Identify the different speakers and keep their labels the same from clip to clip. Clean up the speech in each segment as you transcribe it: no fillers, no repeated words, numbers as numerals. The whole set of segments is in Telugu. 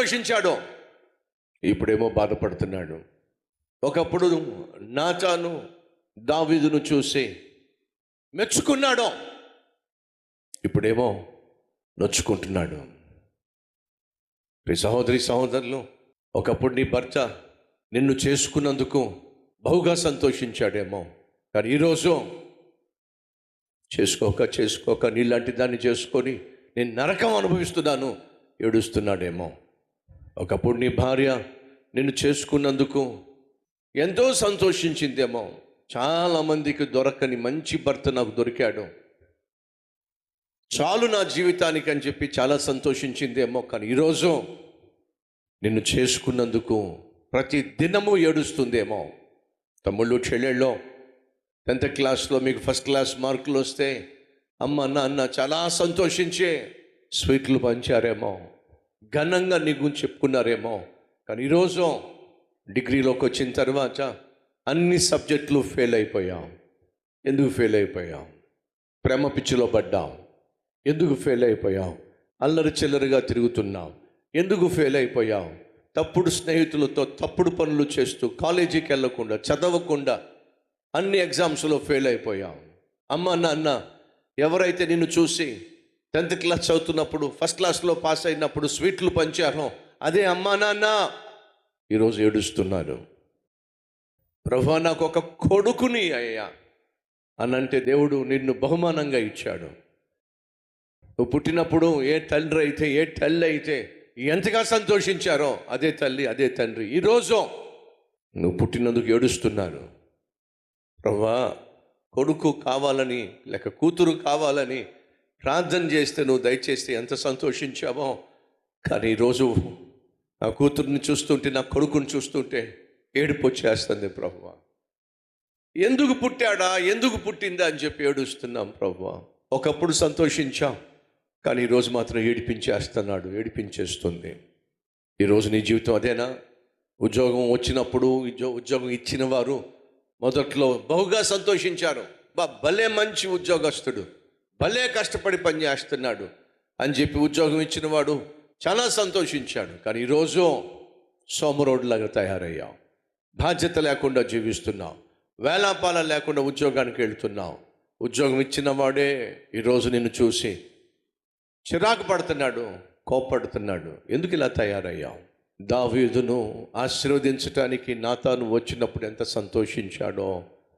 Speaker 1: సంతోషించాడో ఇప్పుడేమో బాధపడుతున్నాడు. ఒకప్పుడు నాతాను దావీదును చూసి మెచ్చుకున్నాడో ఇప్పుడేమో నొచ్చుకుంటున్నాడు. సహోదరి సహోదరులు, ఒకప్పుడు నీ భర్త నిన్ను చేసుకున్నందుకు బహుగా సంతోషించాడేమో, కానీ ఈరోజు చేసుకోక నీలాంటి దాన్ని చేసుకొని నేను నరకం అనుభవిస్తున్నాను ఏడుస్తున్నాడేమో. ఒకప్పుడు నీ భార్య నిన్ను చేసుకున్నందుకు ఎంతో సంతోషించిందేమో. చాలామందికి దొరకని మంచి భర్త నాకు దొరికాడు, చాలు నా జీవితానికి అని చెప్పి చాలా సంతోషించిందేమో, కానీ ఈరోజు నిన్ను చేసుకున్నందుకు ప్రతి దినము ఏడుస్తుందేమో. తమ్ముళ్ళు చెల్లెళ్ళు, 10th క్లాస్లో మీకు ఫస్ట్ క్లాస్ మార్కులు వస్తే అమ్మ నాన్న చాలా సంతోషించే స్వీట్లు పంచారేమో, ఘనంగా నీ గురించి చెప్పుకున్నారేమో, కానీ ఈరోజు డిగ్రీలోకి వచ్చిన తర్వాత అన్ని సబ్జెక్టులు ఫెయిల్ అయిపోయాం. ఎందుకు ఫెయిల్ అయిపోయాం? ప్రేమ పిచ్చిలో పడ్డాం. ఎందుకు ఫెయిల్ అయిపోయాం? అల్లరి చిల్లరిగా తిరుగుతున్నాం. ఎందుకు ఫెయిల్ అయిపోయాం? తప్పుడు స్నేహితులతో తప్పుడు పనులు చేస్తూ కాలేజీకి వెళ్ళకుండా చదవకుండా అన్ని ఎగ్జామ్స్లో ఫెయిల్ అయిపోయాం. అమ్మ నాన్న ఎవరైతే నిన్ను చూసి 10th క్లాస్ చదువుతున్నప్పుడు ఫస్ట్ క్లాస్లో పాస్ అయినప్పుడు స్వీట్లు పంచారో అదే అమ్మా నాన్న ఈరోజు ఏడుస్తున్నారు. ప్రభువా, నాకు ఒక కొడుకుని అయ్యా అనంటే దేవుడు నిన్ను బహుమానంగా ఇచ్చాడు. నువ్వు పుట్టినప్పుడు ఏ తండ్రి అయితే ఏ తల్లి అయితే ఎంతగా సంతోషించారో అదే తల్లి అదే తండ్రి ఈరోజు నువ్వు పుట్టినందుకు ఏడుస్తున్నారు. ప్రభువా, కొడుకు కావాలని లేక కూతురు కావాలని ప్రార్థన చేస్తే నువ్వు దయచేస్తే ఎంత సంతోషించావో, కానీ ఈరోజు నా కూతుర్ని చూస్తుంటే నా కొడుకుని చూస్తుంటే ఏడుపు వచ్చేస్తుంది. ప్రభువా, ఎందుకు పుట్టాడా ఎందుకు పుట్టిందా అని చెప్పి ఏడుస్తున్నాం. ప్రభువా, ఒకప్పుడు సంతోషించాం, కానీ ఈరోజు మాత్రం ఏడిపించేస్తున్నాడు, ఏడిపించేస్తుంది. ఈరోజు నీ జీవితం అదేనా? ఉద్యోగం వచ్చినప్పుడు ఉద్యోగం ఇచ్చిన వారు మొదట్లో బహుగా సంతోషించారు. భలే మంచి ఉద్యోగస్తుడు, భలే కష్టపడి పనిచేస్తున్నాడు అని చెప్పి ఉద్యోగం ఇచ్చిన వాడు చాలా సంతోషించాడు, కానీ ఈరోజు సోమరోడ్లాగా తయారయ్యావు. బాధ్యత లేకుండా జీవిస్తున్నావు, వేలాపాల లేకుండా ఉద్యోగానికి వెళ్తున్నావు. ఉద్యోగం ఇచ్చిన వాడే ఈరోజు నిన్ను చూసి చిరాకు పడుతున్నాడు, కోపడుతున్నాడు. ఎందుకు ఇలా తయారయ్యావు? దావీదును ఆశీర్వదించడానికి నాతాను వచ్చినప్పుడు ఎంత సంతోషించాడో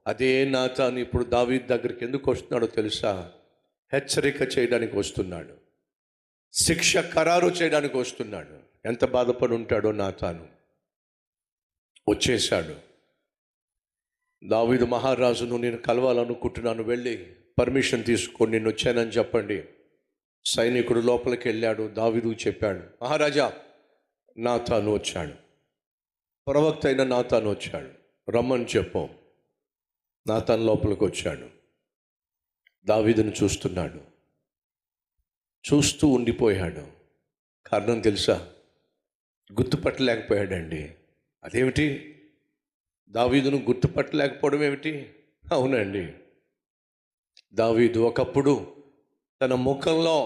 Speaker 1: అదే నాతాను ఇప్పుడు దావీదు దగ్గరికి ఎందుకు వస్తున్నాడో తెలుసా? హెచ్చరిక చేయడానికి వస్తున్నాడు, శిక్ష ఖరారు చేయడానికి వస్తున్నాడు. ఎంత బాధపడి ఉంటాడో నాతాను. వచ్చేశాడు. దావీదు మహారాజును నేను కలవాలనుకుంటున్నాను, వెళ్ళి పర్మిషన్ తీసుకొని నేను వచ్చానని చెప్పండి. సైనికుడు లోపలికి వెళ్ళాడు, దావీదు చెప్పాడు, మహారాజా నాతాను వచ్చాడు, ప్రవక్త అయిన నాతాను వచ్చాడు, రమ్మని చెప్పు. నాతాను లోపలికి వచ్చాడు. దావీదును చూస్తున్నాడు, చూస్తూ ఉండిపోయాడు. కారణం తెలుసా? గుర్తుపట్టలేకపోయాడండి. అదేమిటి? దావీదును గుర్తుపట్టలేకపోవడం ఏమిటి? అవునండి, దావీదు ఒకప్పుడు తన ముఖంలో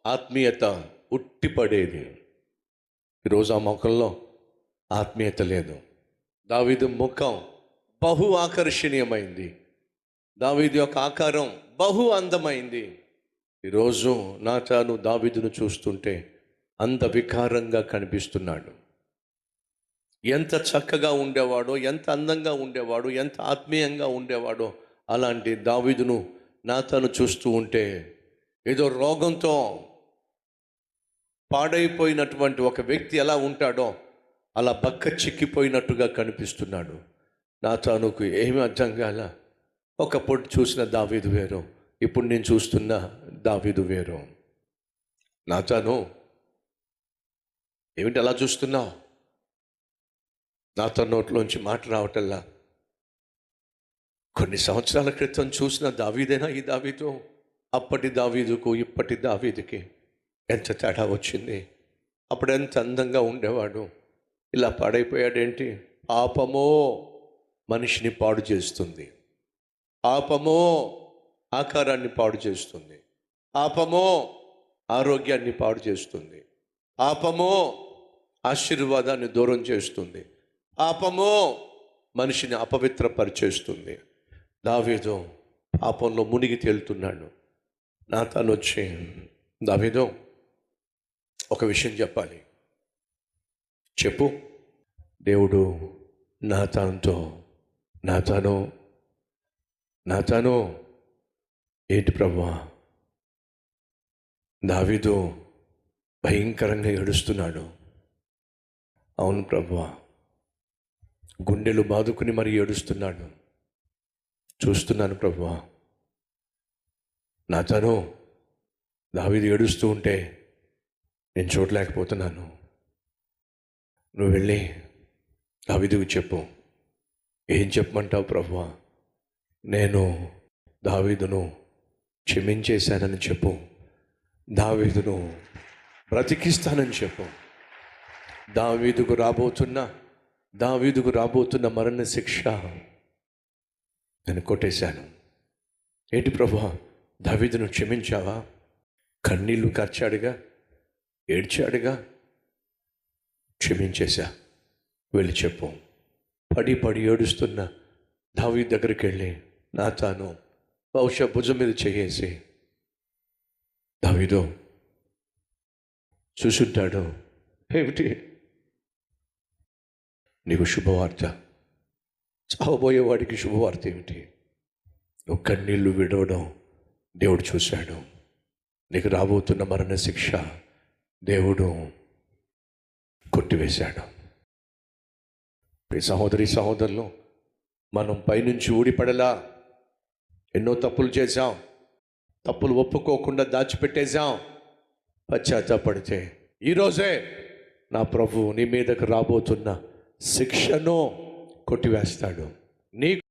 Speaker 1: ఆత్మీయత ఉట్టిపడేది. ఈరోజు ఆ ముఖంలో ఆత్మీయత లేదు. దావీదు ముఖం బహు ఆకర్షణీయమైంది, దావీదు యొక్క ఆకారం బహు అందమైంది. ఈరోజు నాతాను దావీదును చూస్తుంటే అంత వికారంగా కనిపిస్తున్నాడు. ఎంత చక్కగా ఉండేవాడో, ఎంత అందంగా ఉండేవాడో, ఎంత ఆత్మీయంగా ఉండేవాడో అలాంటి దావీదును నాతాను చూస్తూ ఉంటే ఏదో రోగంతో పాడైపోయినటువంటి ఒక వ్యక్తి ఎలా ఉంటాడో అలా బక్క చిక్కిపోయినట్టుగా కనిపిస్తున్నాడు. నాతానుకు ఏమీ అర్థం కాల. ఒకప్పుడు చూసిన దావీదు వేరు, ఇప్పుడు నేను చూస్తున్న దావీదు వేరు. నాతాను, ఏమిటి అలా చూస్తున్నావు? నాతో నోట్లోంచి మాట రావటల్లా. కొన్ని సంవత్సరాల క్రితం చూసిన దావీదేనా ఈ దావీదు? అప్పటి దావీదుకు ఇప్పటి దావీదుకి ఎంత తేడా వచ్చింది. అప్పుడు ఎంత అందంగా ఉండేవాడు, ఇలా పాడైపోయాడేంటి? పాపమో మనిషిని పాడు చేస్తుంది, పాపమో ఆకారాన్ని పాడు చేస్తుంది, పాపమో ఆరోగ్యాన్ని పాడు చేస్తుంది, పాపమో ఆశీర్వాదాన్ని దూరం చేస్తుంది. పాపము మనిషిని అపవిత్రపరిచేస్తుంది. దావీదు పాపంలో మునిగి తేలుతున్నాడు. నాతాను వచ్చి, దావీదు ఒక విషయం చెప్పాలి, చెప్పు. దేవుడు నాతానుతో, నాతాను ఏంటి ప్రభువా? దావీదు భయంకరంగా ఏడుస్తున్నాడు. అవును ప్రభువా, గుండెలు బాదుకుని మరి ఏడుస్తున్నాడు. చూస్తున్నాను ప్రభువా. నాతాను, దావీదు ఏడుస్తూ ఉంటే నేను చూడలేకపోతున్నాను. నువ్వు వెళ్ళి దావీదుకు చెప్పు. ఏం చెప్పమంటావు ప్రభువా? నేను దావీదును క్షమించేశానని చెప్పు. దావీదును బ్రతికిస్తానని చెప్పు. దావీదుకు రాబోతున్న మరణ శిక్ష నేను కొట్టేశాను. ఏంటి ప్రభువా, దావీదును క్షమించావా? కన్నీళ్లు కార్చాడుగా, ఏడ్చాడుగా. క్షమించేశా, వెళ్ళి చెప్పు. పడి ఏడుస్తున్న దావీదు దగ్గరికి వెళ్ళి నాతాను బహుశా భుజం మీద చేయేసి, దావీదు చూసుంటాడు, ఏమిటి నీకు శుభవార్త, చావబోయేవాడికి శుభవార్త ఏమిటి? నువ్వు కన్నీళ్లు విడవడం దేవుడు చూశాడు. నీకు రాబోతున్న మరణ శిక్ష దేవుడు కొట్టివేశాడు. సహోదరి సహోదరులు, మనం పైనుంచి ఊడిపడలా. ఎన్నో తప్పులు చేశాం, తప్పులు ఒప్పుకోకుండా దాచిపెట్టేశాం. పశ్చాత్తాపడితే ఈరోజే నా ప్రభువు నీ మీదకు రాబోతున్న శిక్షను కొట్టివేస్తాడు. నీ